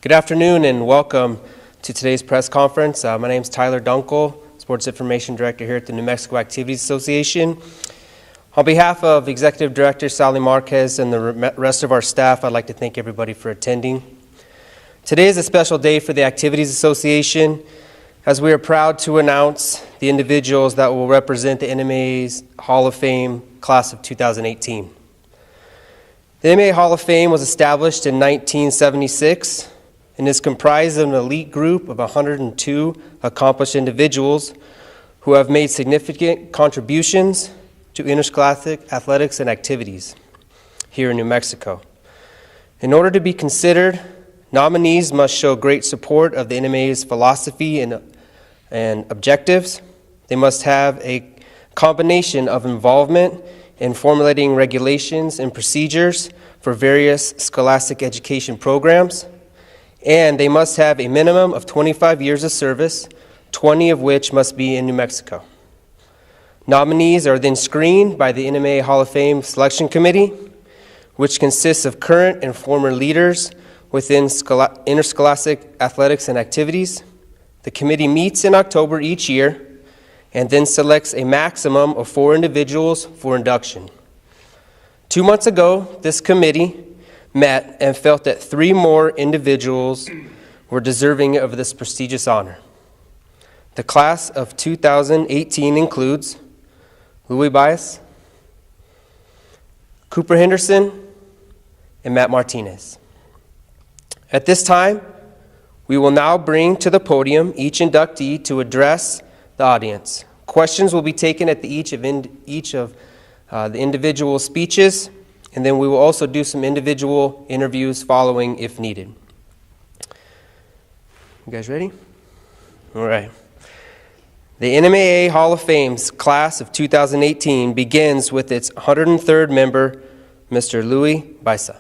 Good afternoon and welcome to today's press conference. My name is Tyler DUNKEL, Sports Information Director here at the New Mexico Activities Association. On behalf of Executive Director Sally Marquez and the rest of our staff, I'd like to thank everybody for attending. Today is a special day for the Activities Association, as we are proud to announce the individuals that will represent the NMAA's Hall of Fame class of 2018. The NMAA Hall of Fame was established in 1976 and is comprised of an elite group of 102 accomplished individuals who have made significant contributions to interscholastic athletics and activities here in New Mexico. In order to be considered, nominees must show great support of the NMAA's philosophy and objectives. They must have a combination of involvement in formulating regulations and procedures for various scholastic education programs, and they must have a minimum of 25 years of service, 20 of which must be in New Mexico. Nominees are then screened by the NMAA Hall of Fame Selection Committee, which consists of current and former leaders within interscholastic athletics and activities. The committee meets in October each year and then selects a maximum of 4 individuals for induction. 2 months ago, this committee met and felt that 3 more individuals were deserving of this prestigious honor. The class of 2018 includes LOUIE BAISA, Cooper Henderson, and Matt Martinez. At this time, we will now bring to the podium each inductee to address the audience. Questions will be taken at each of the individual speeches, and then we will also do some individual interviews following if needed. You guys ready? All right. The NMAA Hall of Fame's class of 2018 begins with its 103rd member, Mr. LOUIE BAISA.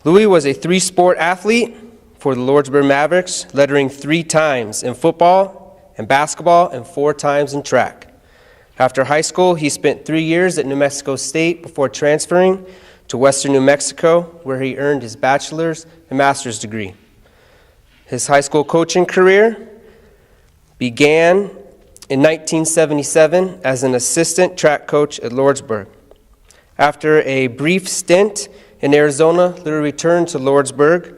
LOUIE was a 3-sport athlete for the Lordsburg Mavericks, lettering 3 times in football and basketball and 4 times in track. After high school, he spent 3 years at New Mexico State before transferring to Western New Mexico, where he earned his bachelor's and master's degree. His high school coaching career began in 1977 as an assistant track coach at Lordsburg. After a brief stint in Arizona, LOUIE returned to Lordsburg,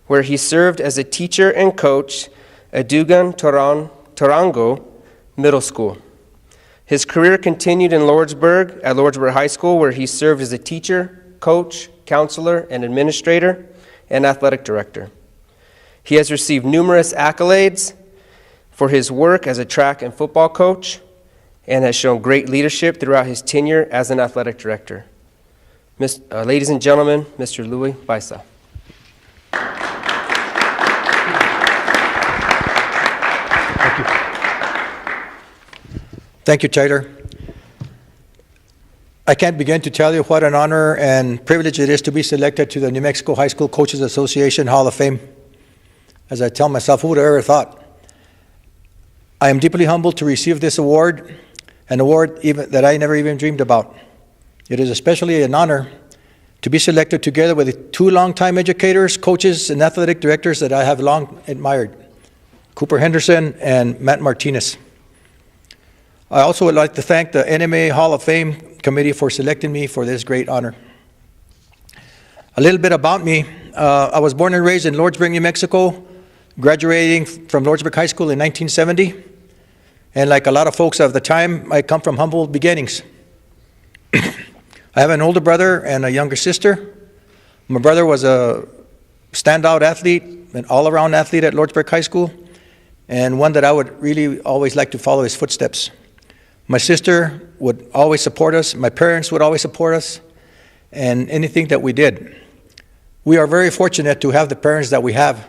where he served as a teacher and coach at Tarango Middle School. His career continued in Lordsburg at Lordsburg High School, where he served as a teacher, coach, counselor, and administrator, and athletic director. He has received numerous accolades for his work as a track and football coach and has shown great leadership throughout his tenure as an athletic director. Ladies and gentlemen, Mr. LOUIE BAISA. Thank you, Tyler. I can't begin to tell you what an honor and privilege it is to be selected to the New Mexico High School Coaches Association Hall of Fame. As I tell myself, who would have ever thought? I am deeply humbled to receive this award, an award that I never even dreamed about. It is especially an honor to be selected together with 2 longtime educators, coaches, and athletic directors that I have long admired, Cooper Henderson and Matt Martinez. I also would like to thank the NMAA Hall of Fame Committee for selecting me for this great honor. A little bit about me. I was born and raised in Lordsburg, New Mexico, graduating from Lordsburg High School in 1970. And like a lot of folks of the time, I come from humble beginnings. I have an older brother and a younger sister. My brother was a standout athlete, an all-around athlete at Lordsburg High School, and one that I would really always like to follow his footsteps. My sister would always support us. My parents would always support us and anything that we did. We are very fortunate to have the parents that we have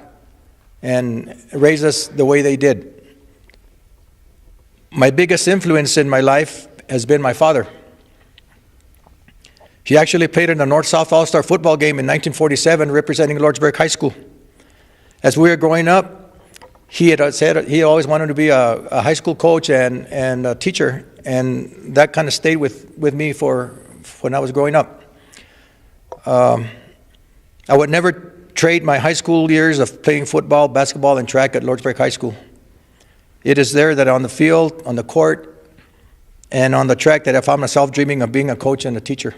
and raise us the way they did. My biggest influence in my life has been my father. He actually played in the North-South All-Star football game in 1947 representing Lordsburg High School. As we were growing up, he had said he always wanted to be a high school coach and a teacher, and that kind of stayed with me for when I was growing up. I would never portrayed my high school years of playing football, basketball, and track at Lordsburg High School. It is there that on the field, on the court, and on the track that I found myself dreaming of being a coach and a teacher.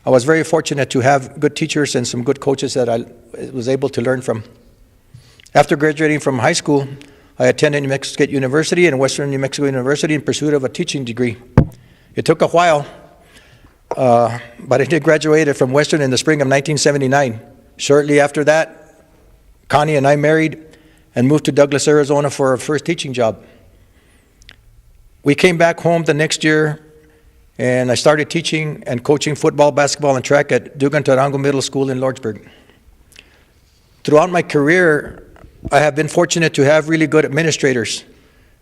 I was very fortunate to have good teachers and some good coaches that I was able to learn from. After graduating from high school, I attended New Mexico State University and Western New Mexico University in pursuit of a teaching degree. It took a while, but I did graduate from Western in the spring of 1979. Shortly after that, Connie and I married and moved to Douglas, Arizona for our first teaching job. We came back home the next year, and I started teaching and coaching football, basketball, and track at DUNKEL Middle School in Lordsburg. Throughout my career, I have been fortunate to have really good administrators.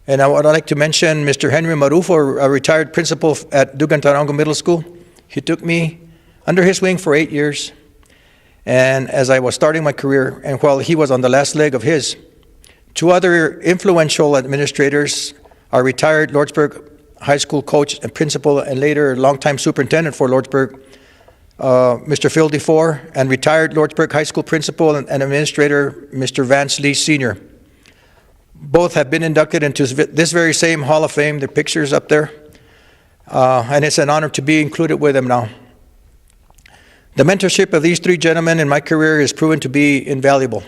And I would like to mention Mr. Henry Marufo, a retired principal at DUNKEL Middle School. He took me under his wing for 8 years. And as I was starting my career, and while he was on the last leg of his, 2 other influential administrators, our retired Lordsburg High School coach and principal, and later longtime superintendent for Lordsburg, Mr. Phil DeFore, and retired Lordsburg High School principal and administrator, Mr. Vance Lee Sr. Both have been inducted into this very same Hall of Fame. Their pictures up there. And it's an honor to be included with them now. The mentorship of these 3 gentlemen in my career has proven to be invaluable.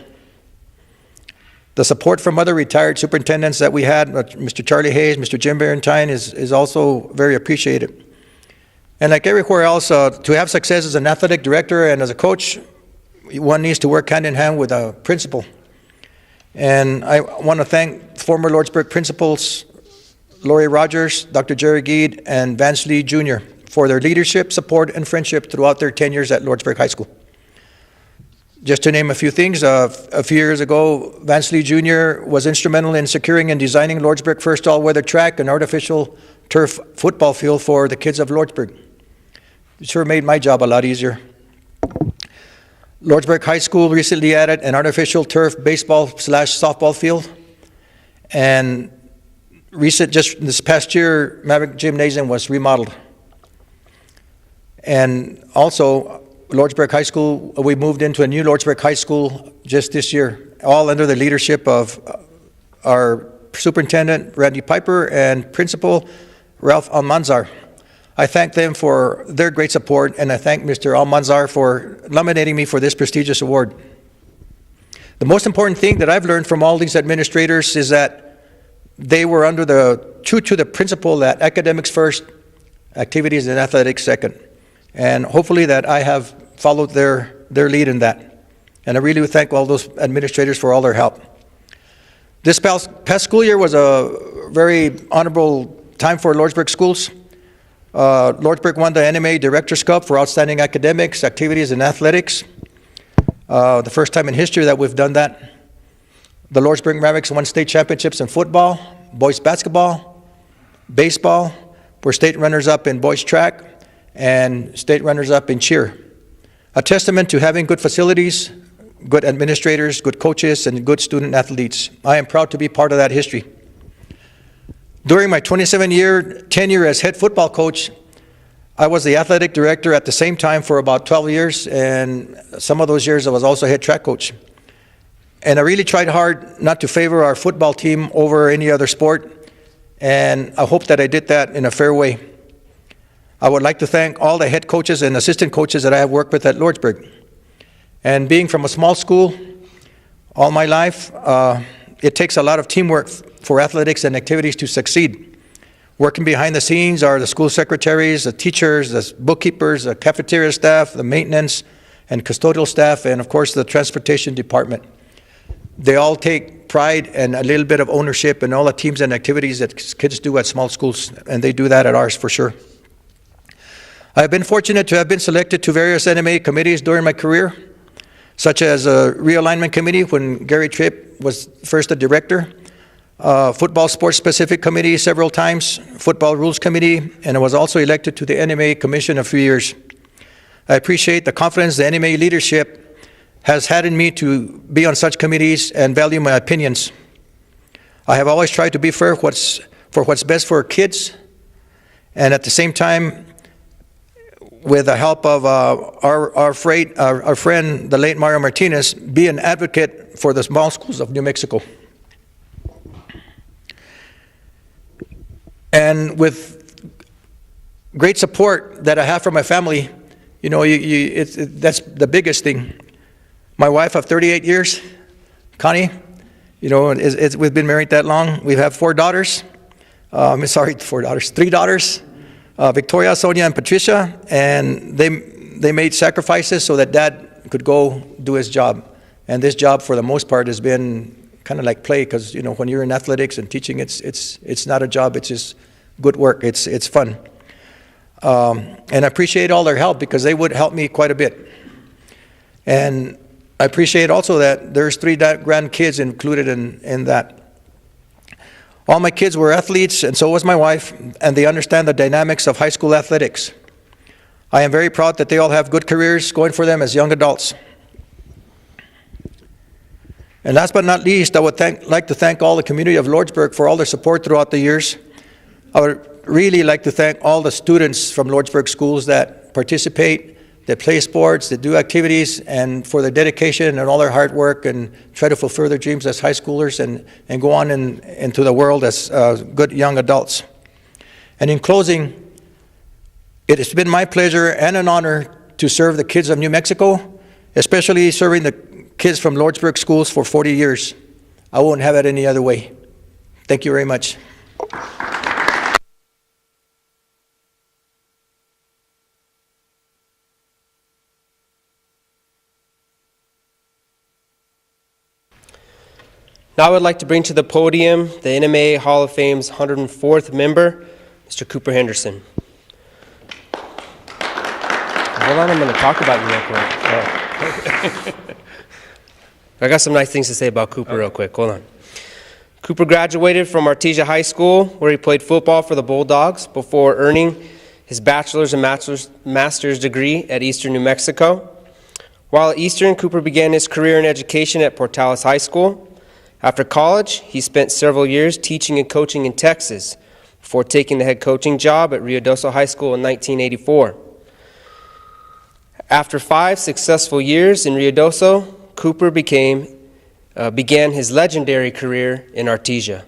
The support from other retired superintendents that we had, Mr. Charlie Hayes, Mr. Jim Barentine, is also very appreciated. And like everywhere else, to have success as an athletic director and as a coach, one needs to work hand in hand with a principal. And I want to thank former Lordsburg principals, Lori Rogers, Dr. Jerry Geed, and Vance Lee Jr. for their leadership, support, and friendship throughout their tenures at Lordsburg High School. Just to name a few things, a few years ago, Vance Lee Jr. was instrumental in securing and designing Lordsburg first all-weather track and artificial turf football field for the kids of Lordsburg. It sure made my job a lot easier. Lordsburg High School recently added an artificial turf baseball/softball field, and just this past year, Maverick Gymnasium was remodeled. And also, Lordsburg High School, we moved into a new Lordsburg High School just this year, all under the leadership of our superintendent, Randy Piper, and principal, Ralph Almanzar. I thank them for their great support, and I thank Mr. Almanzar for nominating me for this prestigious award. The most important thing that I've learned from all these administrators is that they were true to the principle that academics first, activities and athletics second. And hopefully that I have followed their lead in that. And I really thank all those administrators for all their help. This past school year was a very honorable time for Lordsburg schools. Lordsburg won the NMAA Director's Cup for outstanding academics, activities, and athletics. The first time in history that we've done that. The Lordsburg Mavericks won state championships in football, boys basketball, baseball. We're state runners-up in boys track and state runners-up in cheer. A testament to having good facilities, good administrators, good coaches, and good student athletes. I am proud to be part of that history. During my 27-year tenure as head football coach, I was the athletic director at the same time for about 12 years, and some of those years I was also head track coach. And I really tried hard not to favor our football team over any other sport, and I hope that I did that in a fair way. I would like to thank all the head coaches and assistant coaches that I have worked with at Lordsburg. And being from a small school all my life, it takes a lot of teamwork for athletics and activities to succeed. Working behind the scenes are the school secretaries, the teachers, the bookkeepers, the cafeteria staff, the maintenance and custodial staff, and of course the transportation department. They all take pride and a little bit of ownership in all the teams and activities that kids do at small schools, and they do that at ours for sure. I have been fortunate to have been selected to various NMAA committees during my career, such as a realignment committee when Gary Tripp was first the director, football sports specific committee several times, football rules committee, and I was also elected to the NMAA commission a few years. I appreciate the confidence the NMAA leadership has had in me to be on such committees and value my opinions. I have always tried to be fair for what's best for kids, and at the same time, with the help of our friend, the late Mario Martinez, be an advocate for the small schools of New Mexico. And with great support that I have from my family, you know, that's the biggest thing. My wife of 38 years, Connie, you know, we've been married that long. We have 4 daughters. Sorry, 4 daughters, 3 daughters. Victoria, Sonia, and Patricia, and they made sacrifices so that Dad could go do his job. And this job, for the most part, has been kind of like play, because you know when you're in athletics and teaching, it's not a job; it's just good work. It's fun, and I appreciate all their help because they would help me quite a bit. And I appreciate also that there's 3 grandkids included in that. All my kids were athletes, and so was my wife, and they understand the dynamics of high school athletics. I am very proud that they all have good careers going for them as young adults. And last but not least, I would like to thank all the community of Lordsburg for all their support throughout the years. I would really like to thank all the students from Lordsburg schools that participate, that play sports, that do activities, and for their dedication and all their hard work and try to fulfill their dreams as high schoolers and go on into the world as good young adults. And in closing, it has been my pleasure and an honor to serve the kids of New Mexico, especially serving the kids from Lordsburg schools for 40 years. I won't have it any other way. Thank you very much. Now I would like to bring to the podium the NMAA Hall of Fame's 104th member, Mr. Cooper Henderson. Hold on, I'm going to talk about you real quick. I got some nice things to say about Cooper real quick. Hold on. Cooper graduated from Artesia High School, where he played football for the Bulldogs before earning his bachelor's and master's degree at Eastern New Mexico. While at Eastern, Cooper began his career in education at Portales High School. After college, he spent several years teaching and coaching in Texas before taking the head coaching job at Ruidoso High School in 1984. After 5 successful years in Ruidoso, Cooper began his legendary career in Artesia.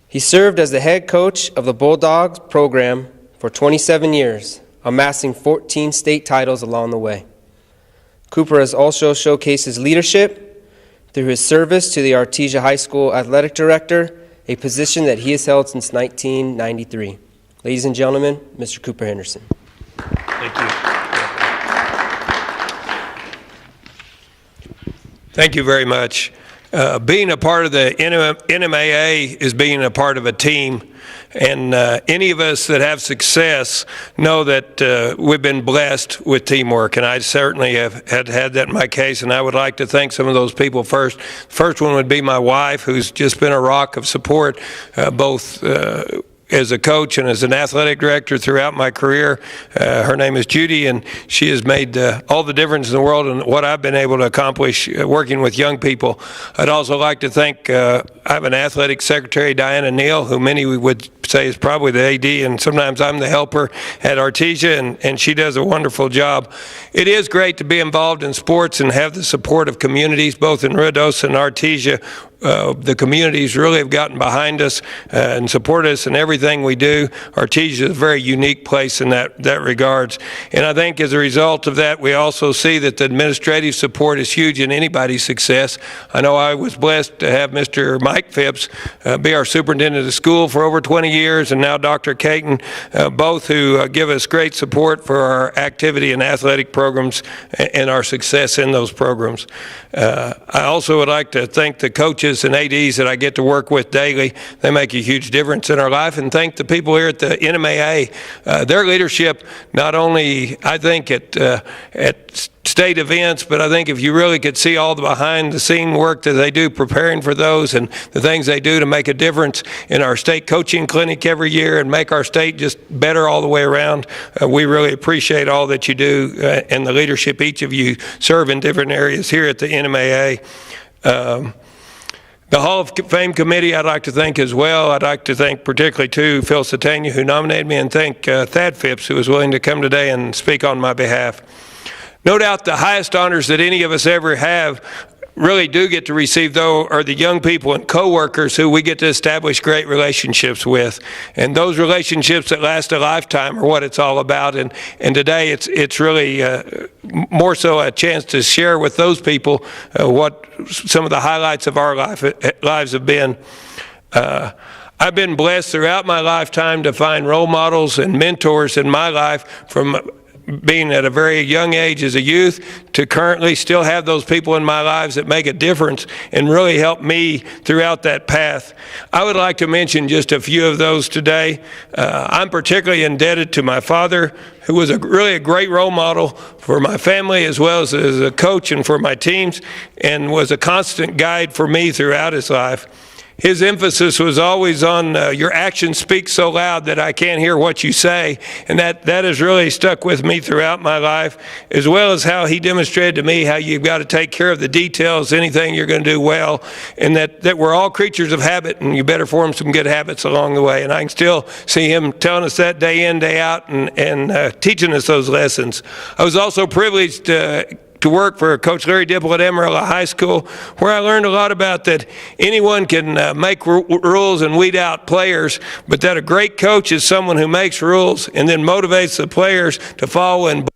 He served as the head coach of the Bulldogs program for 27 years, amassing 14 state titles along the way. Cooper has also showcased his leadership through his service to the Artesia High School Athletic Director, a position that he has held since 1993. Ladies and gentlemen, Mr. Cooper Henderson. Thank you. Thank you very much. Being a part of the NMAA is being a part of a team. And any of us that have success know that we've been blessed with teamwork, and I certainly have had that in my case, and I would like to thank some of those people first. First one would be my wife, who's just been a rock of support, both as a coach and as an athletic director throughout my career. Her name is Judy, and she has made all the difference in the world in what I've been able to accomplish working with young people. I'd also like to thank, I have an athletic secretary, Diana Neal, who many would say is probably the AD, and sometimes I'm the helper at Artesia, and she does a wonderful job. It is great to be involved in sports and have the support of communities, both in Ruidoso and Artesia. The communities really have gotten behind us and support us in everything we do. Artesia is a very unique place in that regards. And I think as a result of that, we also see that the administrative support is huge in anybody's success. I know I was blessed to have Mr. Mike Phipps be our superintendent of school for over 20 years, and now Dr. Caton, both who give us great support for our activity and athletic programs and our success in those programs. I also would like to thank the coaches and ADs that I get to work with daily. They make a huge difference in our life, and thank the people here at the NMAA. Their leadership, not only I think at state events, but I think if you really could see all the behind the scene work that they do preparing for those and the things they do to make a difference in our state coaching clinic every year and make our state just better all the way around, we really appreciate all that you do and the leadership each of you serve in different areas here at the NMAA. The Hall of Fame committee I'd like to thank as well. I'd like to thank particularly too Phil Satania, who nominated me, and thank Thad Phipps, who was willing to come today and speak on my behalf. No doubt the highest honors that any of us ever have really do get to receive, though, are the young people and coworkers who we get to establish great relationships with. And those relationships that last a lifetime are what it's all about. And today it's really more so a chance to share with those people what some of the highlights of our lives have been. I've been blessed throughout my lifetime to find role models and mentors in my life, from being at a very young age as a youth to currently still have those people in my lives that make a difference and really help me throughout that path. I would like to mention just a few of those today. I'm particularly indebted to my father, who was really a great role model for my family as well as a coach and for my teams, and was a constant guide for me throughout his life. His emphasis was always on your actions speak so loud that I can't hear what you say, and that has really stuck with me throughout my life, as well as how he demonstrated to me how you've got to take care of the details, anything you're going to do well, and that we're all creatures of habit, and you better form some good habits along the way. And I can still see him telling us that day in, day out, and teaching us those lessons. I was also privileged to work for Coach Larry Dipple at Amarillo High School, where I learned a lot about that anyone can make rules and weed out players, but that a great coach is someone who makes rules and then motivates the players to follow and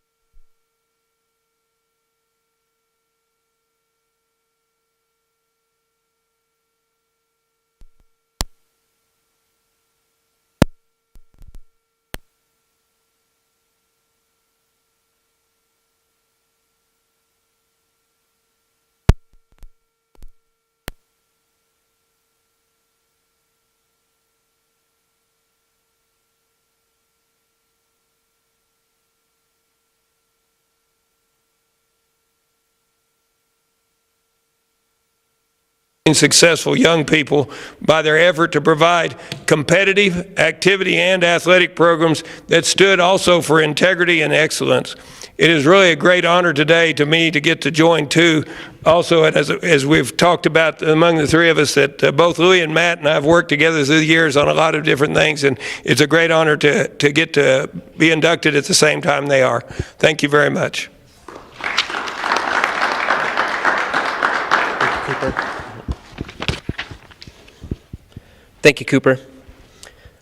successful young people by their effort to provide competitive activity and athletic programs that stood also for integrity and excellence. It is really a great honor today to me to get to join too. Also, as we've talked about among the three of us, that both Louie and Matt and I have worked together through the years on a lot of different things, and it's a great honor to get to be inducted at the same time they are. Thank you very much. Thank you, Cooper.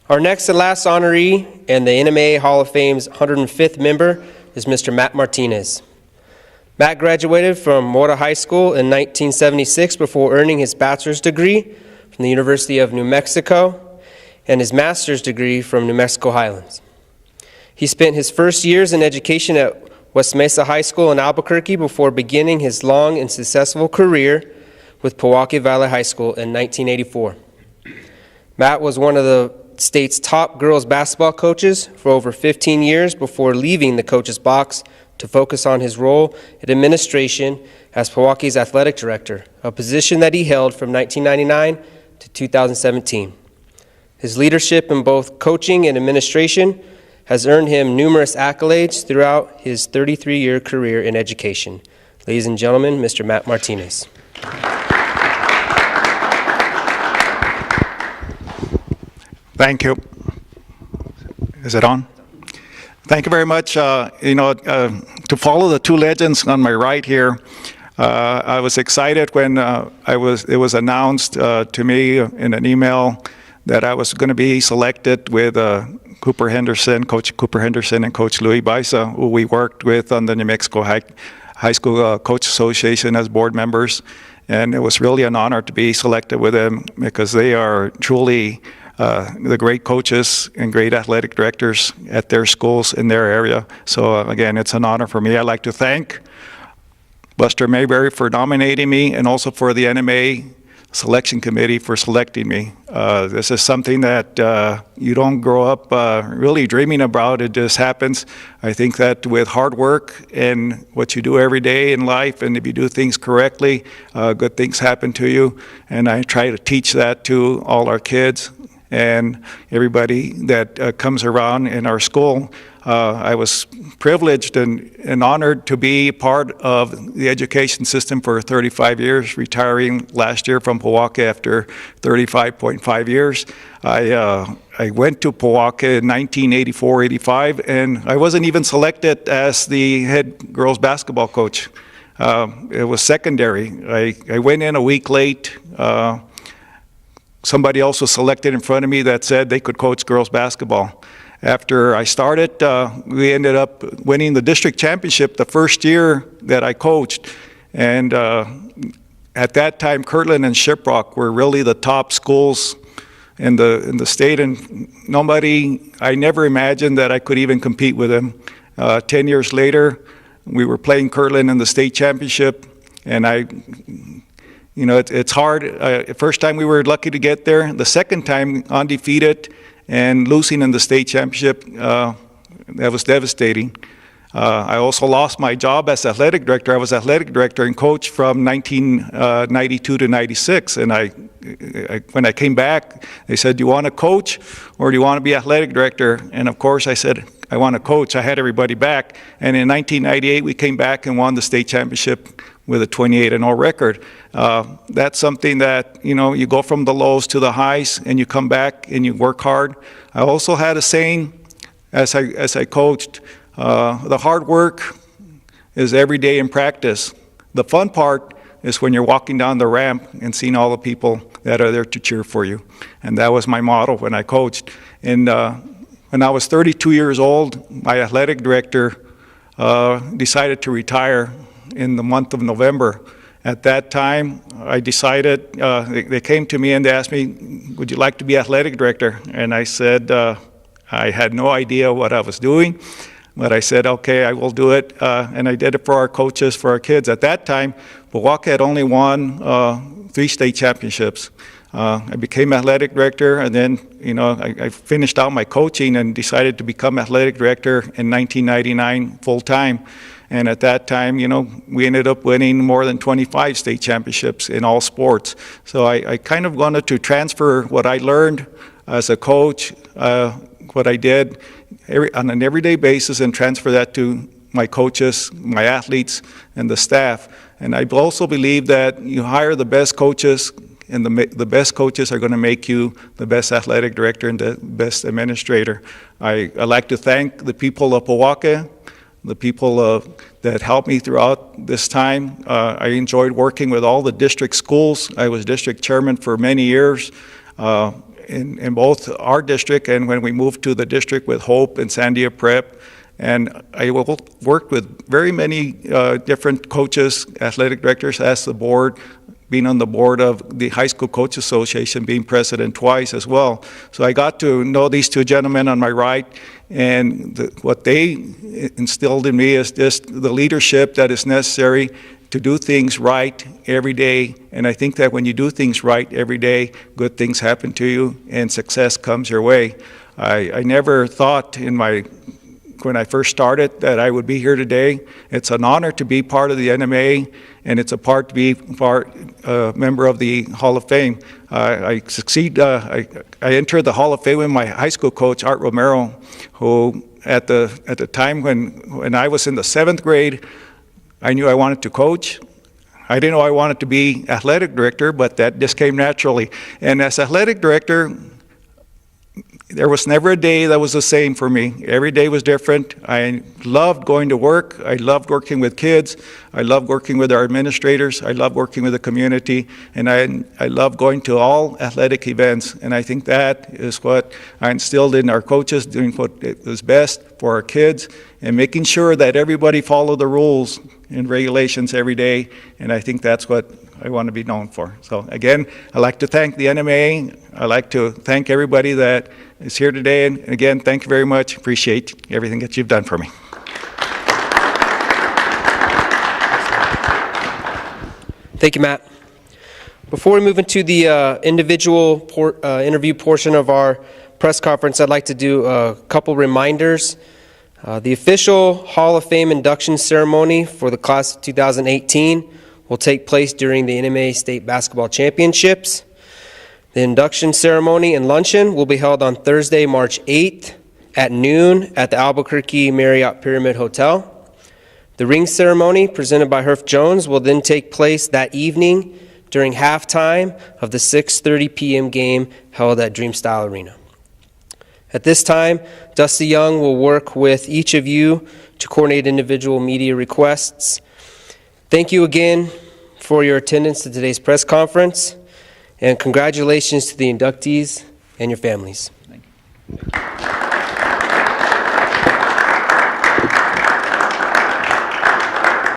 Our next and last honoree and the NMAA Hall of Fame's 105th member is Mr. Matt Martinez. Matt graduated from Mora High School in 1976 before earning his bachelor's degree from the University of New Mexico and his master's degree from New Mexico Highlands. He spent his first years in education at West Mesa High School in Albuquerque before beginning his long and successful career with Pewaukee Valley High School in 1984. Matt was one of the state's top girls basketball coaches for over 15 years before leaving the coach's box to focus on his role in administration as Pewaukee's athletic director, a position that he held from 1999 to 2017. His leadership in both coaching and administration has earned him numerous accolades throughout his 33-year career in education. Ladies and gentlemen, Mr. Matt Martinez. Thank you. Is it on? Thank you very much. To follow the two legends on my right here, I was excited when it was announced to me in an email that I was going to be selected with Cooper Henderson, Coach Cooper Henderson, and Coach Louie BAISA, who we worked with on the New Mexico High School Coach Association as board members. And it was really an honor to be selected with them because they are truly the great coaches and great athletic directors at their schools in their area. So again, it's an honor for me. I'd like to thank Buster Mayberry for nominating me, and also for the NMAA selection committee for selecting me. This is something that you don't grow up really dreaming about. It just happens. I think that with hard work and what you do every day in life, and if you do things correctly, good things happen to you. And I try to teach that to all our kids and everybody that comes around in our school. I was privileged and honored to be part of the education system for 35 years, retiring last year from Powaka after 35.5 years. I went to Powaka in 1984-85, and I wasn't even selected as the head girls basketball coach. It was secondary. I went in a week late. Somebody else was selected in front of me that said they could coach girls basketball. After I started, we ended up winning the district championship the first year that I coached. And at that time, Kirtland and Shiprock were really the top schools in the state, and I never imagined that I could even compete with them. 10 years later, we were playing Kirtland in the state championship, and it's hard. First time we were lucky to get there. The second time, undefeated and losing in the state championship, that was devastating. I also lost my job as athletic director. I was athletic director and coach from 1992 to 96, and when I came back, they said, "Do you want to coach or do you want to be athletic director?" And of course I said, "I want to coach." I had everybody back, and in 1998 we came back and won the state championship with a 28-0 record. That's something that, you go from the lows to the highs and you come back and you work hard. I also had a saying as I coached, the hard work is every day in practice. The fun part is when you're walking down the ramp and seeing all the people that are there to cheer for you. And that was my motto when I coached. And when I was 32 years old, my athletic director decided to retire in the month of November. At that time, I decided, they came to me and they asked me, "Would you like to be athletic director?" And I said, I had no idea what I was doing, but I said, okay, I will do it. And I did it for our coaches, for our kids. At that time, Powaka had only won 3 state championships. I became athletic director, and then, I finished out my coaching and decided to become athletic director in 1999 full-time. And at that time, we ended up winning more than 25 state championships in all sports. So I kind of wanted to transfer what I learned as a coach, what I did on an everyday basis, and transfer that to my coaches, my athletes, and the staff. And I also believe that you hire the best coaches, and the best coaches are going to make you the best athletic director and the best administrator. I like to thank the people of Powaka, the people that helped me throughout this time. I enjoyed working with all the district schools. I was district chairman for many years in both our district and when we moved to the district with Hope and Sandia Prep. And I worked with very many different coaches, athletic directors, as the board, being on the board of the High School Coach Association, being president twice as well. So I got to know these two gentlemen on my right, and what they instilled in me is just the leadership that is necessary to do things right every day. And I think that when you do things right every day, good things happen to you and success comes your way. I never thought when I first started that I would be here today. It's an honor to be part of the NMAA, and it's to be a member of the Hall of Fame. I entered the Hall of Fame with my high school coach, Art Romero, who at the time when I was in the 7th grade, I knew I wanted to coach. I didn't know I wanted to be athletic director, but that just came naturally. And as athletic director, there was never a day that was the same for me. Every day was different. I loved going to work. I loved working with kids. I loved working with our administrators. I loved working with the community. And I loved going to all athletic events. And I think that is what I instilled in our coaches, doing what was best for our kids and making sure that everybody followed the rules and regulations every day. And I think that's what I want to be known for. So again, I'd like to thank the NMAA. I'd like to thank everybody that is here today. And again, thank you very much. Appreciate everything that you've done for me. Thank you, Matt. Before we move into the individual interview portion of our press conference, I'd like to do a couple reminders. The official Hall of Fame induction ceremony for the class of 2018 will take place during the NMAA State Basketball Championships. The induction ceremony and luncheon will be held on Thursday, March 8th at noon at the Albuquerque Marriott Pyramid Hotel. The ring ceremony presented by Herff Jones will then take place that evening during halftime of the 6:30 p.m. game held at Dreamstyle Arena. At this time, Dusty Young will work with each of you to coordinate individual media requests. Thank you again for your attendance to today's press conference, and congratulations to the inductees and your families. Thank you.